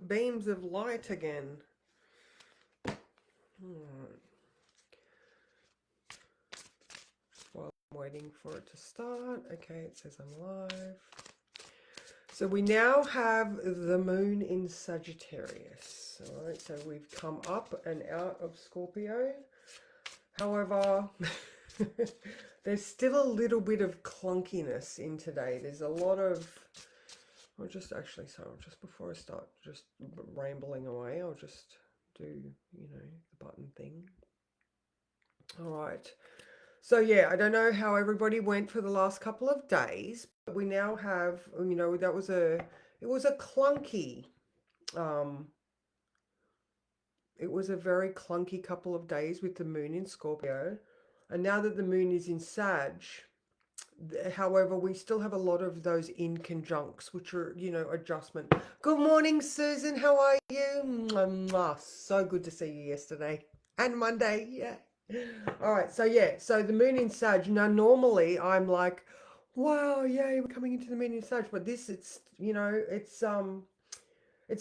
beams of light again. Alright. While I'm waiting for it to start. Okay, it says I'm live. So we now have the moon in Sagittarius. Alright, so we've come up and out of Scorpio. However, there's still a little bit of clunkiness in today. There's a lot of, I'll just actually, sorry, just before I start just rambling away, I'll just do, the button thing. All right. So yeah, I don't know how everybody went for the last couple of days, but we now have, it was a clunky, um, it was a very clunky couple of days with the moon in Scorpio. And now that the moon is in Sag, however, we still have a lot of those in conjuncts, which are, adjustment. Good morning, Susan. How are you? Mwah, mwah. So good to see you yesterday and Monday. Yeah. All right. So, yeah. So the moon in Sag. Now, normally I'm like, wow, yay, we're coming into the moon in Sag. But this, it's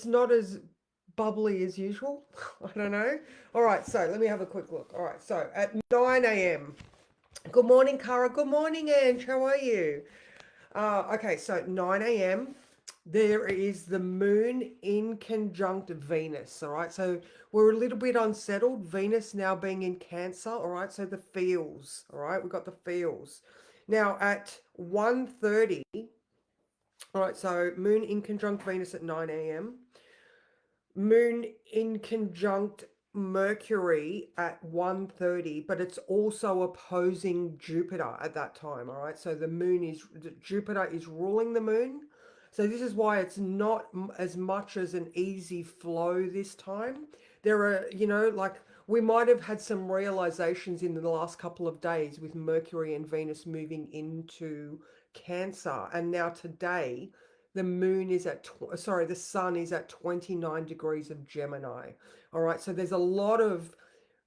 not as bubbly as usual. I don't know. All right. So let me have a quick look. All right. So at 9 a.m. Good morning, Cara. Good morning, Ange. How are you? Okay, so 9 a.m. There is the moon in conjunct Venus. All right, so we're a little bit unsettled. Venus now being in Cancer. All right, so the feels. All right, we've got the feels. Now at 1:30. All right, so moon in conjunct Venus at 9 a.m. Moon in conjunct Mercury at 1:30, but it's also opposing Jupiter at that time. All right, so Jupiter is ruling the moon. So this is why it's not as much as an easy flow this time. There are, like we might have had some realizations in the last couple of days with Mercury and Venus moving into Cancer, and now today the moon is at, the sun is at 29 degrees of Gemini. All right, so there's a lot of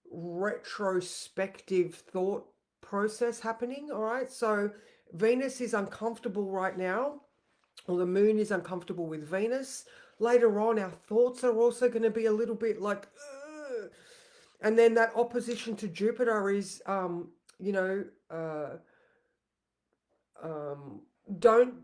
retrospective thought process happening. All right, so Venus is uncomfortable right now, or the moon is uncomfortable with Venus. Later on, our thoughts are also going to be a little bit like, ugh. And then that opposition to Jupiter is, um, don't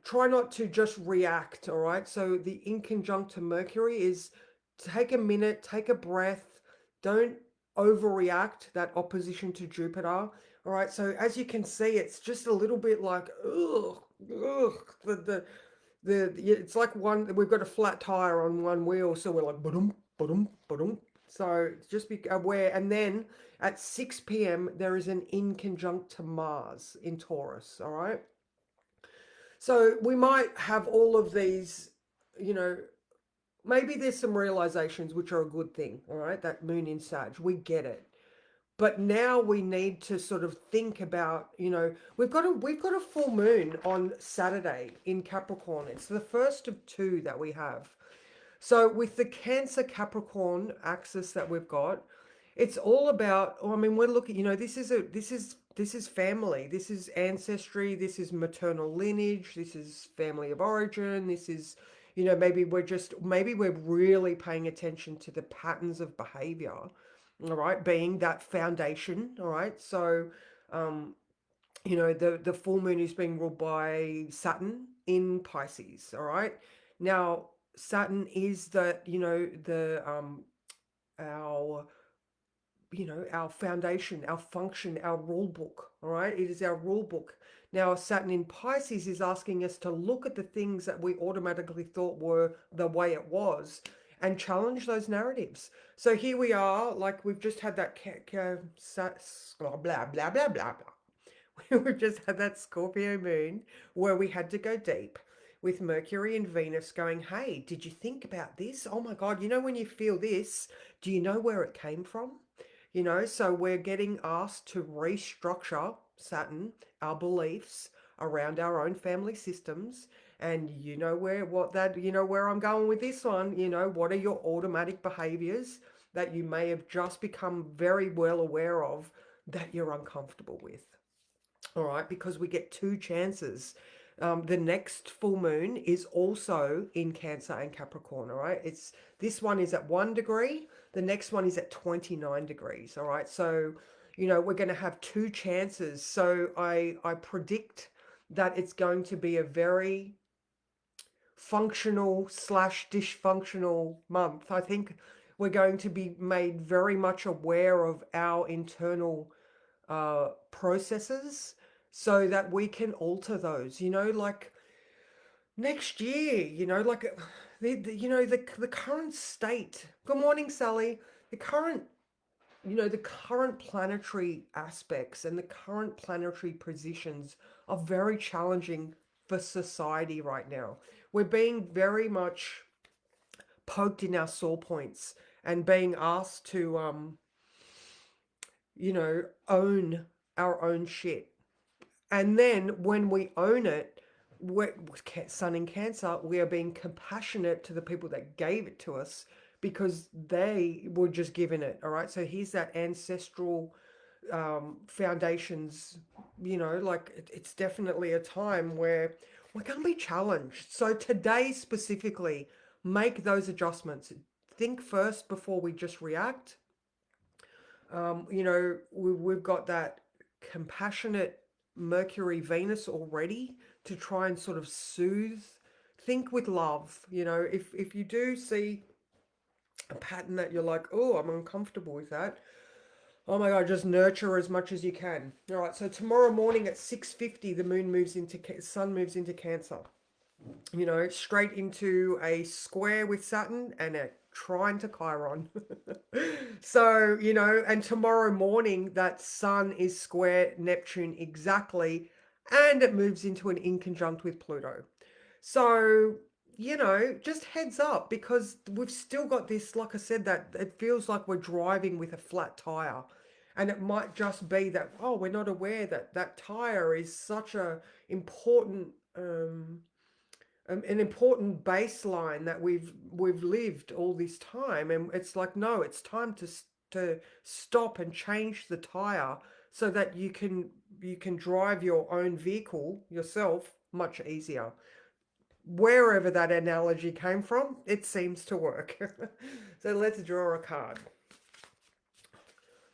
try not to just react. All right, so the inconjunct to Mercury is take a minute, take a breath, don't overreact. That opposition to Jupiter. All right, so as you can see, it's just a little bit like ugh, ugh. It's like we've got a flat tire on one wheel, so we're like ba-dum, ba-dum, ba-dum. So just be aware. And then at 6 p.m. there is an inconjunct to Mars in Taurus. All right, so we might have all of these, you know, maybe there's some realizations which are a good thing. All right, that moon in Sag, we get it. But now we need to sort of think about, we've got a full moon on Saturday in Capricorn. It's the first of two that we have. So with the Cancer Capricorn axis that we've got, it's all about, I mean, we're looking, this is family, this is ancestry, this is maternal lineage, this is family of origin, this is, maybe we're really paying attention to the patterns of behavior, all right, being that foundation, all right. So, um, the full moon is being ruled by Saturn in Pisces, all right. Now, Saturn is our our foundation, our function, our rule book. All right, it is our rule book. Now, Saturn in Pisces is asking us to look at the things that we automatically thought were the way it was and challenge those narratives. So here we are, like we've just had that blah blah blah blah blah. We've just had that Scorpio moon where we had to go deep with Mercury and Venus going, hey, did you think about this? Oh my God, when you feel this, do you know where it came from? So we're getting asked to restructure Saturn, our beliefs around our own family systems. And where I'm going with this one, what are your automatic behaviors that you may have just become very well aware of that you're uncomfortable with? All right, because we get two chances. The next full moon is also in Cancer and Capricorn, all right? It's this one is at 1 degree, the next one is at 29 degrees, all right? So, we're going to have two chances. So I predict that it's going to be a very functional slash dysfunctional month. I think we're going to be made very much aware of our internal processes so that we can alter those, like next year, like the current state. Good morning, Sally. The current, the current planetary aspects and the current planetary positions are very challenging for society right now. We're being very much poked in our sore points and being asked to, own our own shit. And then when we own it, we're, Sun in Cancer, we are being compassionate to the people that gave it to us because they were just given it. All right. So here's that ancestral foundations, like it's definitely a time where we're going to be challenged. So today specifically, make those adjustments. Think first before we just react. We've got that compassionate Mercury Venus already to try and sort of soothe. Think with love. If you do see a pattern that you're like, oh, I'm uncomfortable with that. Oh my God, just nurture as much as you can. All right, so tomorrow morning at 6:50, the moon moves into, sun moves into Cancer. Straight into a square with Saturn and a trine to Chiron. So, and tomorrow morning, that sun is square Neptune exactly, and it moves into an inconjunct with Pluto. So, just heads up because we've still got this, like I said, that it feels like we're driving with a flat tire. And it might just be that, oh, we're not aware that that tire is such a important an important baseline that we've lived all this time, and it's like, no, it's time to stop and change the tire so that you can drive your own vehicle yourself much easier. Wherever that analogy came from, it seems to work. So let's draw a card,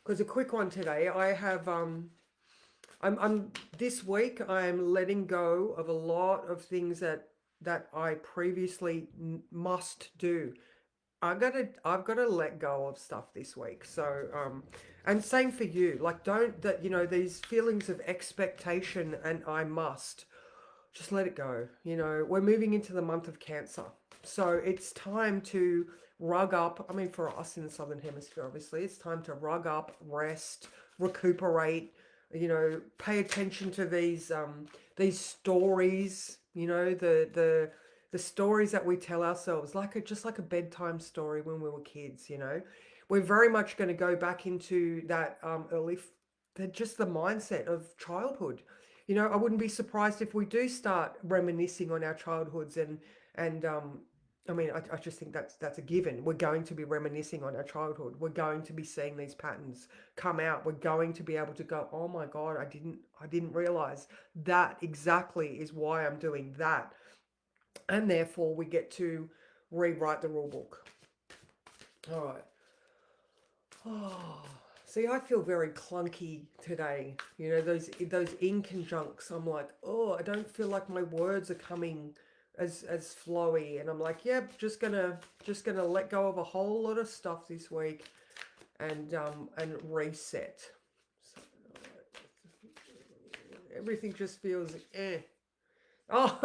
because a quick one today. I have I'm this week I'm letting go of a lot of things that I previously must do. I've got to let go of stuff this week. So and same for you. Like, don't, that these feelings of expectation and I must, just let it go. We're moving into the month of Cancer. So it's time to rug up. I mean, for us in the Southern Hemisphere, obviously, it's time to rug up, rest, recuperate, pay attention to these stories, the stories that we tell ourselves, just like a bedtime story when we were kids. We're very much going to go back into that just the mindset of childhood. I wouldn't be surprised if we do start reminiscing on our childhoods, and I mean, I just think that's a given. We're going to be reminiscing on our childhood. We're going to be seeing these patterns come out. We're going to be able to go, oh my God, I didn't realize that exactly is why I'm doing that. And therefore we get to rewrite the rule book. All right. Oh, see, I feel very clunky today. Those inconjuncts. I'm like, oh, I don't feel like my words are coming as flowy, and I'm like, yep, just gonna let go of a whole lot of stuff this week, and reset. So, everything just feels eh. Oh,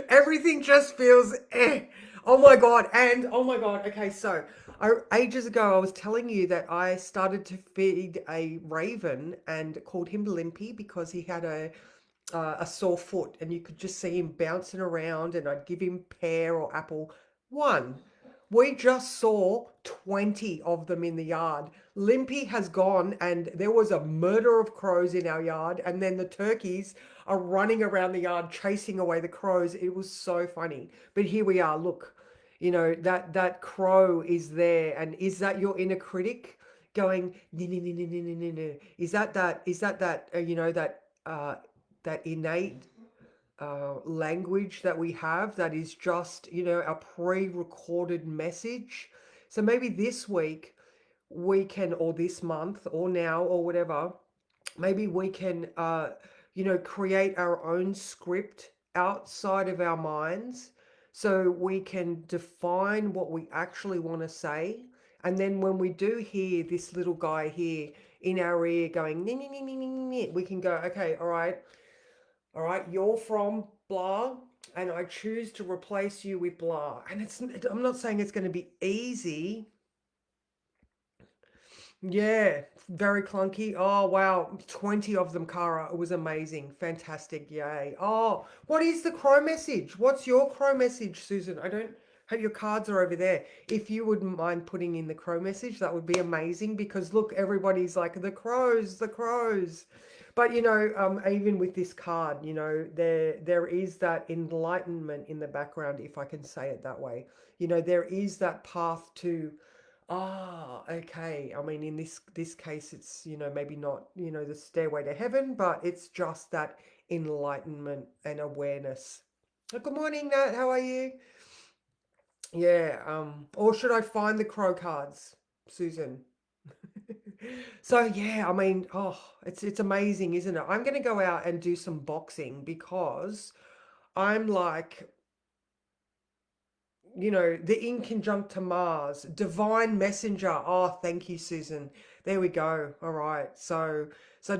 everything just feels eh. Oh my God. And oh my God. Okay, so ages ago, I was telling you that I started to feed a raven and called him Limpy because he had a sore foot, and you could just see him bouncing around, and I'd give him pear or apple. One. We just saw 20 of them in the yard. Limpy has gone, and there was a murder of crows in our yard, and then the turkeys are running around the yard chasing away the crows. It was so funny. But here we are. Look, that crow is there, and is that your inner critic going? No, no, no, no, no, no, no, no. Is that that? Is that that? That that innate language that we have that is just, a pre-recorded message. So maybe this week we can, or this month, or now, or whatever, maybe we can, create our own script outside of our minds so we can define what we actually want to say. And then when we do hear this little guy here in our ear going, "Nee, nee, nee, nee, nee, nee," we can go, okay, all right, you're from blah, and I choose to replace you with blah. And I'm not saying it's going to be easy. Yeah, very clunky. Oh, wow. 20 of them, Cara. It was amazing. Fantastic. Yay. Oh, what is the crow message? What's your crow message, Susan? I don't have your cards are over there. If you wouldn't mind putting in the crow message, that would be amazing because look, everybody's like the crows, the crows. But even with this card, there is that enlightenment in the background, if I can say it that way. There is that path to okay. I mean, in this case, it's maybe not the stairway to heaven, but it's just that enlightenment and awareness. Good morning, Nat. How are you? Yeah. Or should I find the crow cards, Susan? So yeah, I mean, it's amazing, isn't it? I'm gonna go out and do some boxing because I'm like the inconjunct to Mars, divine messenger. Oh, thank you, Susan. There we go. All right. So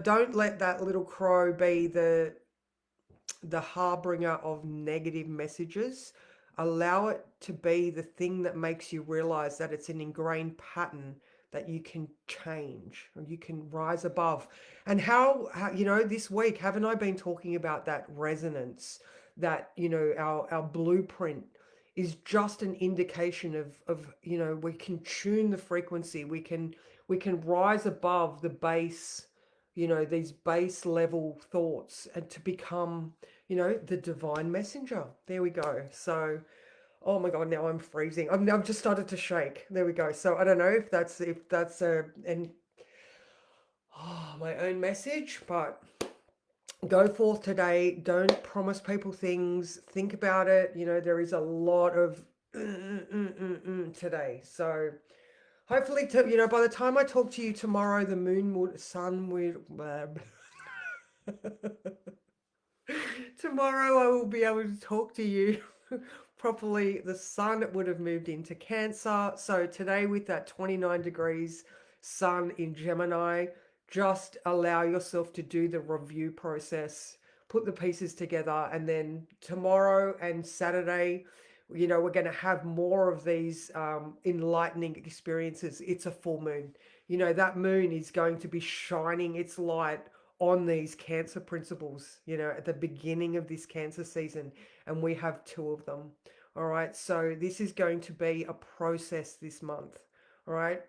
don't let that little crow be the harbinger of negative messages. Allow it to be the thing that makes you realize that it's an ingrained pattern that you can change or you can rise above. And how this week, haven't I been talking about that resonance, that, our blueprint is just an indication of we can tune the frequency, we can rise above the base, these base level thoughts and to become the divine messenger. There we go. So, oh my God, now I'm freezing. I've just started to shake. There we go. So I don't know if that's my own message, but go forth today. Don't promise people things. Think about it. There is a lot of today. So hopefully, by the time I talk to you tomorrow, the sun would. Tomorrow I will be able to talk to you properly. The sun would have moved into Cancer. So today with that 29 degrees sun in Gemini, just allow yourself to do the review process, put the pieces together, and then tomorrow and Saturday, we're going to have more of these enlightening experiences. It's a full moon. That moon is going to be shining its light on these Cancer principles, at the beginning of this Cancer season, and we have two of them. All right, so this is going to be a process this month. All right,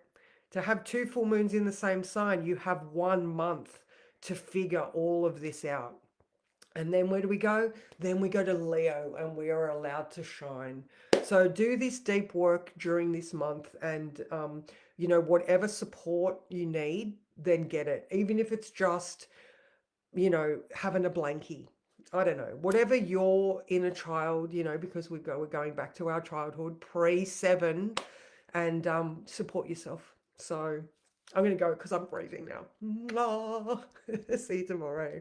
to have two full moons in the same sign, you have 1 month to figure all of this out. And then where do we go? Then we go to Leo and we are allowed to shine. So do this deep work during this month and, whatever support you need, then get it. Even if it's just, having a blankie. I don't know, whatever your inner child, because we're going back to our childhood pre-7 and support yourself. So I'm going to go because I'm freezing now. See you tomorrow.